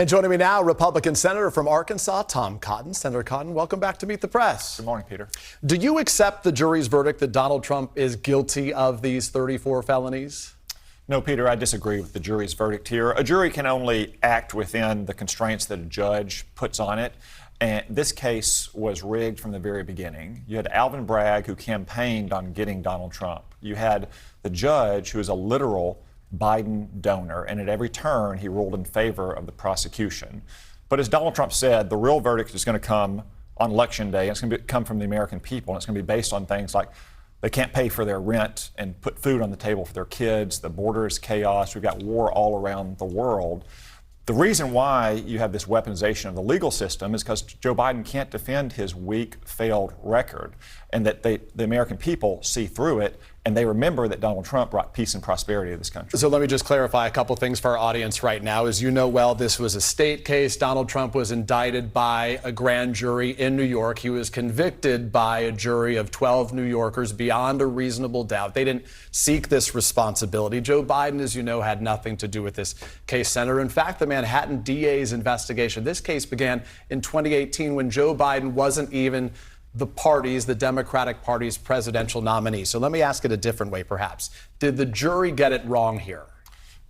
And joining me now, Republican Senator from Arkansas, Tom Cotton. Senator Cotton, welcome back to Meet the Press. Good morning, Peter. Do you accept the jury's verdict that Donald Trump is guilty of these 34 felonies? No, Peter, I disagree with the jury's verdict here. A jury can only act within the constraints that a judge puts on it. And this case was rigged from the very beginning. You had Alvin Bragg, who campaigned on getting Donald Trump. You had the judge, who is a literal Biden donor, and at every turn he ruled in favor of the prosecution. But as Donald Trump said, the real verdict is going to come on Election Day, and it's going to come from the American people, and it's going to be based on things like they can't pay for their rent and put food on the table for their kids. The border is chaos. We've got war all around the world. The reason why you have this weaponization of the legal system is because Joe Biden can't defend his weak, failed record, and that the American people see through it, and they remember that Donald Trump brought peace and prosperity to this country. So let me just clarify a couple things for our audience right now. As you know well, this was a state case. Donald Trump was indicted by a grand jury in New York. He was convicted by a jury of 12 New Yorkers beyond a reasonable doubt. They didn't seek this responsibility. Joe Biden, as you know, had nothing to do with this case, Senator. In fact, the Manhattan DA's investigation, this case began in 2018 when Joe Biden wasn't even the Democratic Party's presidential nominee. So let me ask it a different way, perhaps. Did the jury get it wrong here?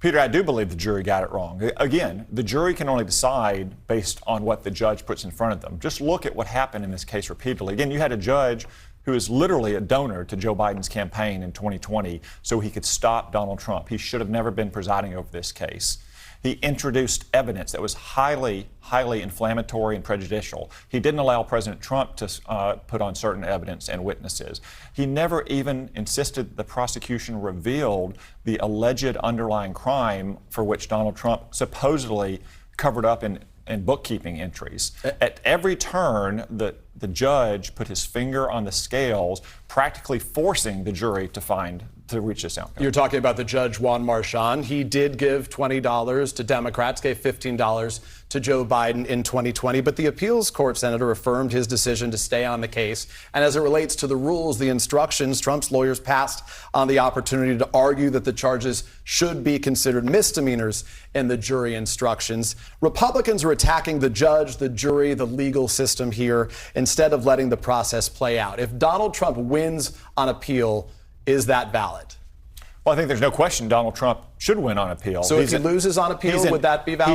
Peter, I do believe the jury got it wrong. Again, the jury can only decide based on what the judge puts in front of them. Just look at what happened in this case repeatedly. Again, you had a judge who is literally a donor to Joe Biden's campaign in 2020 so he could stop Donald Trump. He should have never been presiding over this case. He introduced evidence that was highly inflammatory and prejudicial. He didn't allow President Trump to put on certain evidence and witnesses. He never even insisted the prosecution revealed the alleged underlying crime for which Donald Trump supposedly covered up in bookkeeping entries. At every turn, the judge put his finger on the scales, practically forcing the jury to reach this outcome. You're talking about the judge, Juan Marchand. He did give $20 to Democrats, gave $15 to Joe Biden in 2020, but the appeals court, Senator, affirmed his decision to stay on the case. And as it relates to the rules, the instructions, Trump's lawyers passed on the opportunity to argue that the charges should be considered misdemeanors in the jury instructions. Republicans are attacking the judge, the jury, the legal system here, instead of letting the process play out. If Donald Trump wins on appeal, is that valid? Well, I think there's no question Donald Trump should win on appeal. So if he loses on appeal, would that be valid?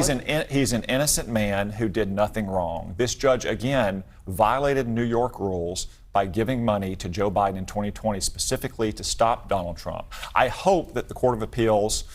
He's an innocent man who did nothing wrong. This judge, again, violated New York rules by giving money to Joe Biden in 2020 specifically to stop Donald Trump. I hope that the Court of Appeals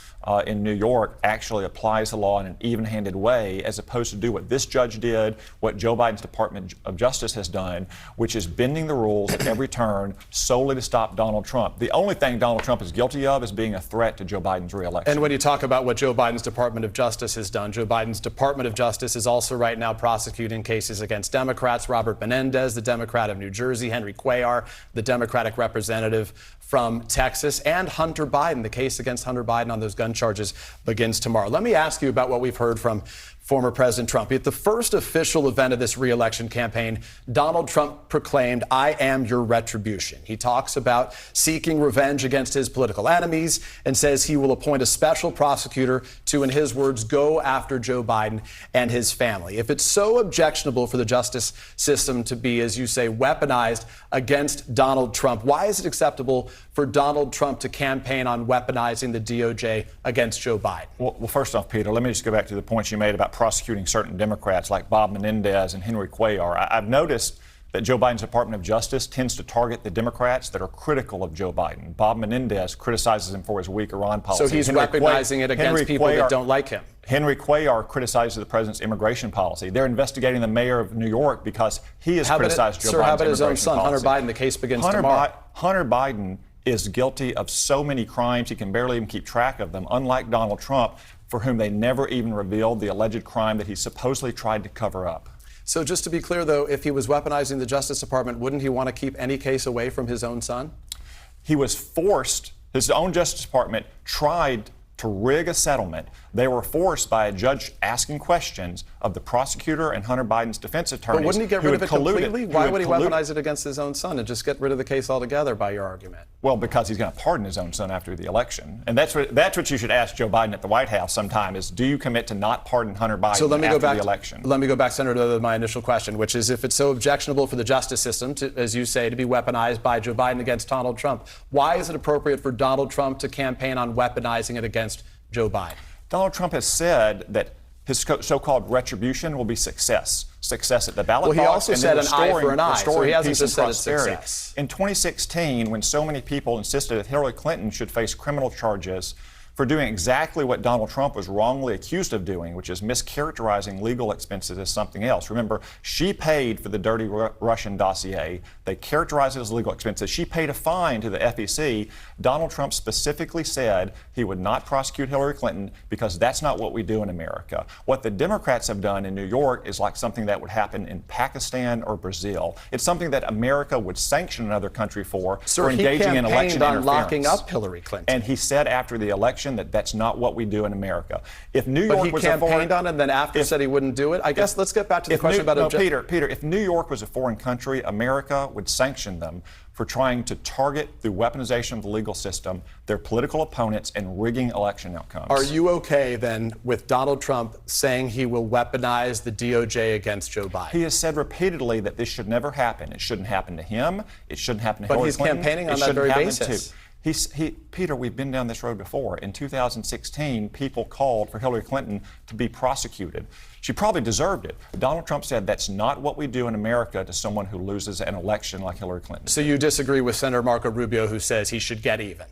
in New York actually applies the law in an even-handed way, as opposed to do what this judge did, what Joe Biden's Department of Justice has done, which is bending the rules at every turn solely to stop Donald Trump. The only thing Donald Trump is guilty of is being a threat to Joe Biden's reelection. And when you talk about what Joe Biden's Department of Justice has done, Joe Biden's Department of Justice is also right now prosecuting cases against Democrats. Robert Menendez, the Democrat of New Jersey, Henry Cuellar, the Democratic representative from Texas, and Hunter Biden. The case against Hunter Biden on those gun charges begins tomorrow. Let me ask you about what we've heard from former President Trump. At the first official event of this re-election campaign, Donald Trump proclaimed, "I am your retribution." He talks about seeking revenge against his political enemies and says he will appoint a special prosecutor to, in his words, go after Joe Biden and his family. If it's so objectionable for the justice system to be, as you say, weaponized against Donald Trump, why is it acceptable for Donald Trump to campaign on weaponizing the DOJ against Joe Biden? Well, first off, Peter, let me just go back to the points you made about prosecuting certain Democrats like Bob Menendez and Henry Cuellar. I've noticed that Joe Biden's Department of Justice tends to target the Democrats that are critical of Joe Biden. Bob Menendez criticizes him for his weak Iran policy. So he's weaponizing it against people that don't like him. Henry Cuellar criticizes the president's immigration policy. They're investigating the mayor of New York because he has criticized Joe Biden's immigration policy. How about his own son, Hunter Biden? The case begins tomorrow. Hunter Biden is guilty of so many crimes he can barely even keep track of them, unlike Donald Trump, for whom they never even revealed the alleged crime that he supposedly tried to cover up. So just to be clear, though, if he was weaponizing the Justice Department, wouldn't he want to keep any case away from his own son? He was forced, his own Justice Department tried to rig a settlement They were forced by a judge asking questions of the prosecutor and Hunter Biden's defense attorneys. But wouldn't he get rid of it completely? Why would he colluded. weaponize it against his own son and just get rid of the case altogether, by your argument? Well, because he's going to pardon his own son after the election. And that's what you should ask Joe Biden at the White House sometime is, do you commit to not pardon Hunter Biden So let me after go back the election? Let me go back, Senator, to my initial question, which is if it's so objectionable for the justice system, to, as you say, to be weaponized by Joe Biden against Donald Trump, why is it appropriate for Donald Trump to campaign on weaponizing it against Joe Biden? Donald Trump has said that his so-called retribution will be success at the ballot box. Well, he also and said then an eye for an eye, so he hasn't peace just and said it's prosperity. success. In 2016, when so many people insisted that Hillary Clinton should face criminal charges for doing exactly what Donald Trump was wrongly accused of doing, which is mischaracterizing legal expenses as something else. Remember, she paid for the dirty Russian dossier. They characterized it as legal expenses. She paid a fine to the FEC. Donald Trump specifically said he would not prosecute Hillary Clinton because that's not what we do in America. What the Democrats have done in New York is like something that would happen in Pakistan or Brazil. It's something that America would sanction another country for engaging in election on interference. locking up Hillary Clinton. And he said after the election that that's not what we do in America. If New York But he was campaigned on it and then after said he wouldn't do it? I guess let's get back to the question about Peter, if New York was a foreign country, America would sanction them for trying to target, through weaponization of the legal system, their political opponents and rigging election outcomes. Are you okay then with Donald Trump saying he will weaponize the DOJ against Joe Biden? He has said repeatedly that this should never happen. It shouldn't happen to him. It shouldn't happen to Hillary Clinton. But he's campaigning on it that very happen basis. To. Peter, we've been down this road before. In 2016, people called for Hillary Clinton to be prosecuted. She probably deserved it. Donald Trump said that's not what we do in America to someone who loses an election like Hillary Clinton. So you disagree with Senator Marco Rubio, who says he should get even?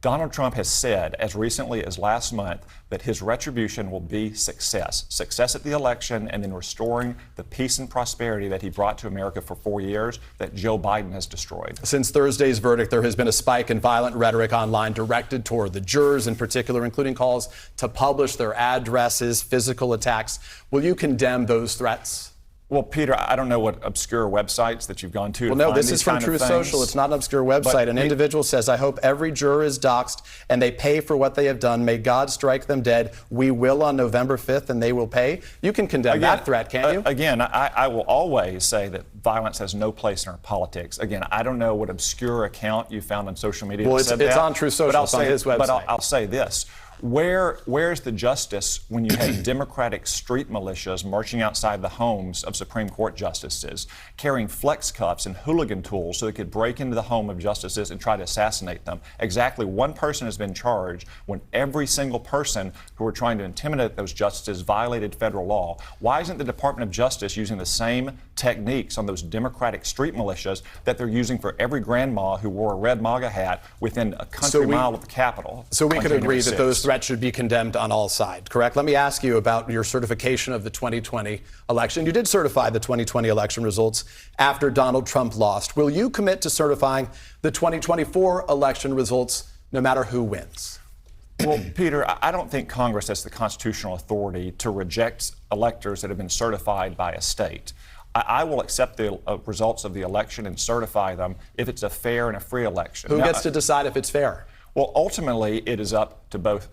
Donald Trump has said, as recently as last month, that his retribution will be success. Success at the election and then restoring the peace and prosperity that he brought to America for 4 years that Joe Biden has destroyed. Since Thursday's verdict, there has been a spike in violent rhetoric online directed toward the jurors in particular, including calls to publish their addresses, physical attacks. Will you condemn those threats? Well, Peter, I don't know what obscure websites that you've gone to. Well, no, this is from Truth Social. It's not an obscure website. An individual says, I hope every juror is doxxed and they pay for what they have done. May God strike them dead. We will on November 5th and they will pay. You can condemn that threat, can't you? Again, I will always say that violence has no place in our politics. Again, I don't know what obscure account you found on social media. Well, that said it's that, on Truth Social. It's on his website. But I'll say this. Where's the justice when you had Democratic street militias marching outside the homes of Supreme Court justices, carrying flex cuffs and hooligan tools so they could break into the home of justices and try to assassinate them? Exactly one person has been charged when every single person who were trying to intimidate those justices violated federal law. Why isn't the Department of Justice using the same techniques on those Democratic street militias that they're using for every grandma who wore a red MAGA hat within a country mile of the Capitol? So we could agree that those threats should be condemned on all sides, correct? Let me ask you about your certification of the 2020 election. You did certify the 2020 election results after Donald Trump lost. Will you commit to certifying the 2024 election results no matter who wins? Well, Peter, I don't think Congress has the constitutional authority to reject electors that have been certified by a state. I will accept the results of the election and certify them if it's a fair and a free election. Who gets to decide if it's fair? Well, ultimately, it is up to both.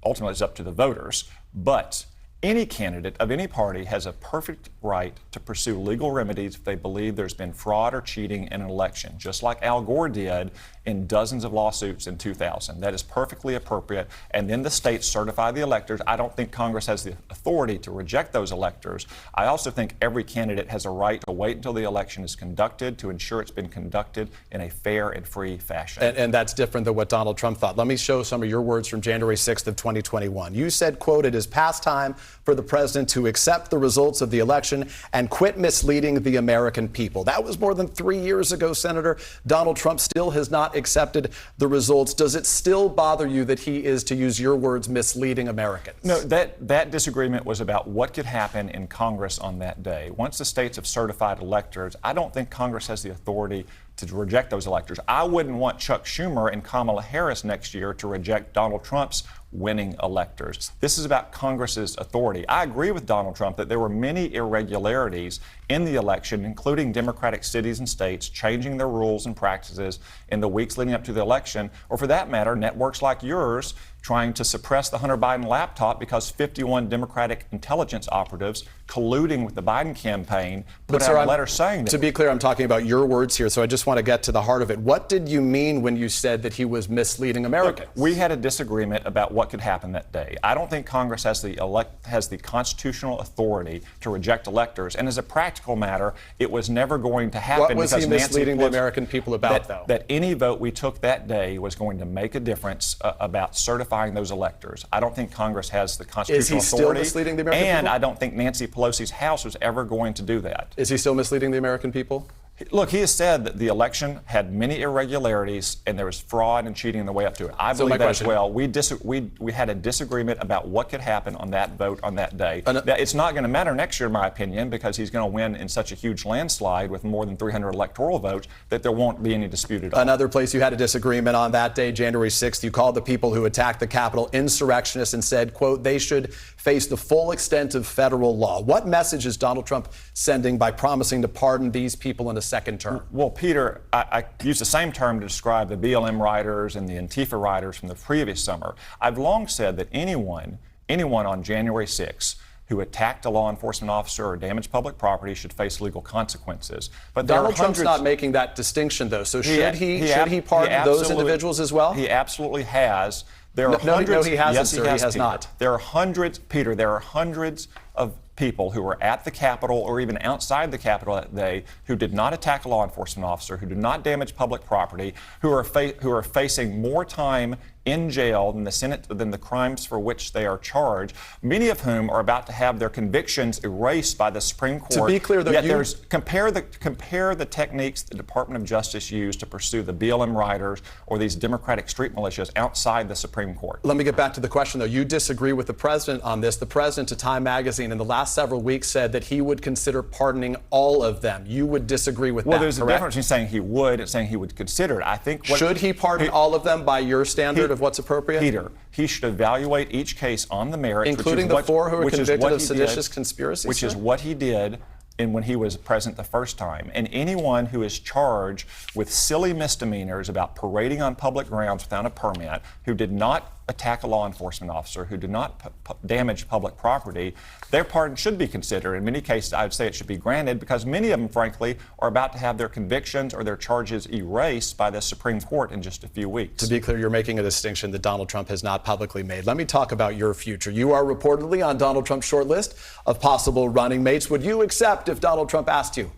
Ultimately, it's up to the voters. But any candidate of any party has a perfect right to pursue legal remedies if they believe there's been fraud or cheating in an election, just like Al Gore did in dozens of lawsuits in 2000. That is perfectly appropriate. And then the states certify the electors. I don't think Congress has the authority to reject those electors. I also think every candidate has a right to wait until the election is conducted to ensure it's been conducted in a fair and free fashion. And that's different than what Donald Trump thought. Let me show some of your words from January 6th of 2021. You said, quote, "It is past time for the president to accept the results of the election and quit misleading the American people." That was more than 3 years ago, Senator. Donald Trump still has not accepted the results. Does it still bother you that he is, to use your words, misleading Americans? No, that disagreement was about what could happen in Congress on that day. Once the states have certified electors, I don't think Congress has the authority to reject those electors. I wouldn't want Chuck Schumer and Kamala Harris next year to reject Donald Trump's winning electors. This is about Congress's authority. I agree with Donald Trump that there were many irregularities in the election, including Democratic cities and states changing their rules and practices in the weeks leading up to the election, or for that matter, networks like yours trying to suppress the Hunter Biden laptop because 51 Democratic intelligence operatives colluding with the Biden campaign put out a letter saying that. To be clear, I'm talking about your words here, so I just want to get to the heart of it. What did you mean when you said that he was misleading Americans? Look, we had a disagreement about what could happen that day. I don't think Congress has the constitutional authority to reject electors, and as a practical matter, it was never going to happen. What was because he misleading the American people about, though? That any vote we took that day was going to make a difference about certifying those electors. I don't think Congress has the constitutional authority. Is he still misleading the American people? And I don't think Nancy Pelosi's House was ever going to do that. Is he still misleading the American people? Look, he has said that the election had many irregularities and there was fraud and cheating on the way up to it. I believe that as well. We had a disagreement about what could happen on that vote on that day. It's not going to matter next year, in my opinion, because he's going to win in such a huge landslide with more than 300 electoral votes that there won't be any dispute at all. Another place you had a disagreement on that day, January 6th, you called the people who attacked the Capitol insurrectionists and said, quote, they should face the full extent of federal law. What message is Donald Trump sending by promising to pardon these people in a second term? Well, Peter, I use the same term to describe the BLM rioters and the Antifa rioters from the previous summer. I've long said that anyone on January 6th who attacked a law enforcement officer or damaged public property should face legal consequences. But Donald Trump's not making that distinction, though. So should he pardon those individuals as well? He absolutely has. There are no, hundreds. he hasn't, yes, sir. He has Peter. not. There are hundreds, Peter. There are hundreds of people who were at the Capitol or even outside the Capitol that day who did not attack a law enforcement officer, who did not damage public property, who are facing more time in jail than the crimes for which they are charged, many of whom are about to have their convictions erased by the Supreme Court. To be clear, though, compare the techniques the Department of Justice used to pursue the BLM rioters or these Democratic street militias outside the Supreme Court. Let me get back to the question, though. You disagree with the president on this. The president to Time magazine in the last several weeks said that he would consider pardoning all of them. You would disagree with that, Well, there's correct? a difference between saying he would and saying he would consider it. I think should he pardon all of them by your standard of what's appropriate? Peter, he should evaluate each case on the merits, including the four who were convicted of seditious conspiracy, which is what he did when he was president the first time. And anyone who is charged with silly misdemeanors about parading on public grounds without a permit, who did not attack a law enforcement officer, who did not damage public property, their pardon should be considered. In many cases, I would say it should be granted because many of them, frankly, are about to have their convictions or their charges erased by the Supreme Court in just a few weeks. To be clear, you're making a distinction that Donald Trump has not publicly made. Let me talk about your future. You are reportedly on Donald Trump's short list of possible running mates. Would you accept if Donald Trump asked you?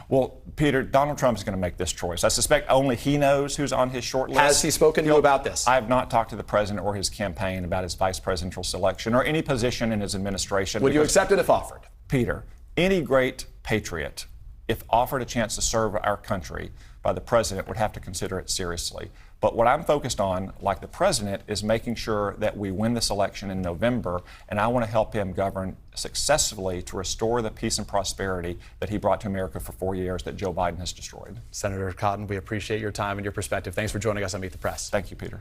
Well, Peter, Donald Trump is going to make this choice. I suspect only he knows who's on his short list. Has he spoken to you about this? I have not talked to the president or his campaign about his vice presidential selection or any position in his administration. Would you accept it if offered? Peter, any great patriot, if offered a chance to serve our country by the president, would have to consider it seriously. But what I'm focused on, like the president, is making sure that we win this election in November, and I want to help him govern successfully to restore the peace and prosperity that he brought to America for 4 years that Joe Biden has destroyed. Senator Cotton, we appreciate your time and your perspective. Thanks for joining us on Meet the Press. Thank you, Peter.